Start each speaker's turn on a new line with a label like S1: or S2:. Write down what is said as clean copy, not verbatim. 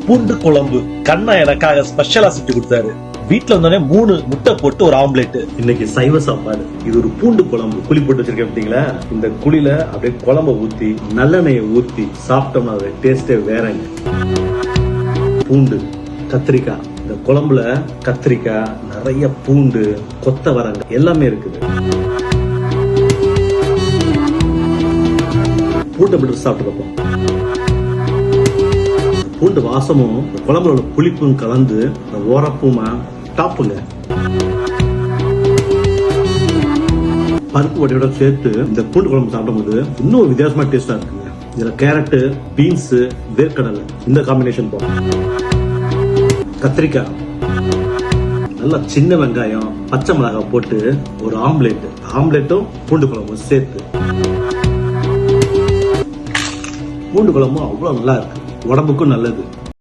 S1: பூண்டு குழம்பு கண்ணா எனக்காக ஸ்பெஷலா செஞ்சு கொடுத்தாரு. வீட்டுல வந்தோடனே 3 முட்டை போட்டு ஒரு ஆம்லெட். இன்னைக்கு சைவ சாப்பாடு. இது ஒரு பூண்டு குழம்பு. புளி போட்டு வச்சிருக்கேன் பாத்தீங்களா? இந்த குழில அப்படியே குழம்ப ஊத்தி நல்லெண்ணெயை ஊத்தி சாப்பிட்டோம்னா அது டேஸ்டே வேறங்க. பூண்டு, கத்திரிக்காய். இந்த குழம்புல கத்திரிக்காய், நிறைய பூண்டு, கொத்தவரங்காய் எல்லாமே இருக்குது. பூண்டை விட்டு சாப்பிட்டு பார்ப்போம். பூண்டு வாசமும் குழம்புல புளிப்பும் கலந்து ஓரப்புமா டாப்புங்க. பருப்பு வடையோட சேர்த்து இந்த பூண்டு குழம்பு சாப்பிடும்போது இன்னும் வித்தியாசமா டேஸ்டா இருக்குங்க. இதுல கேரட், பீன்ஸ், வேர்க்கடலை இந்த காம்பினேஷன் போகும். கத்திரிக்காய், நல்லா சின்ன வெங்காயம், பச்சை மிளகாய் போட்டு ஒரு ஆம்லெட். ஆம்லெட்டும் பூண்டு குழம்பும் சேர்த்து. பூண்டு குழம்பும் அவ்வளவு நல்லா இருக்கு. உடம்புக்கும் நல்லது.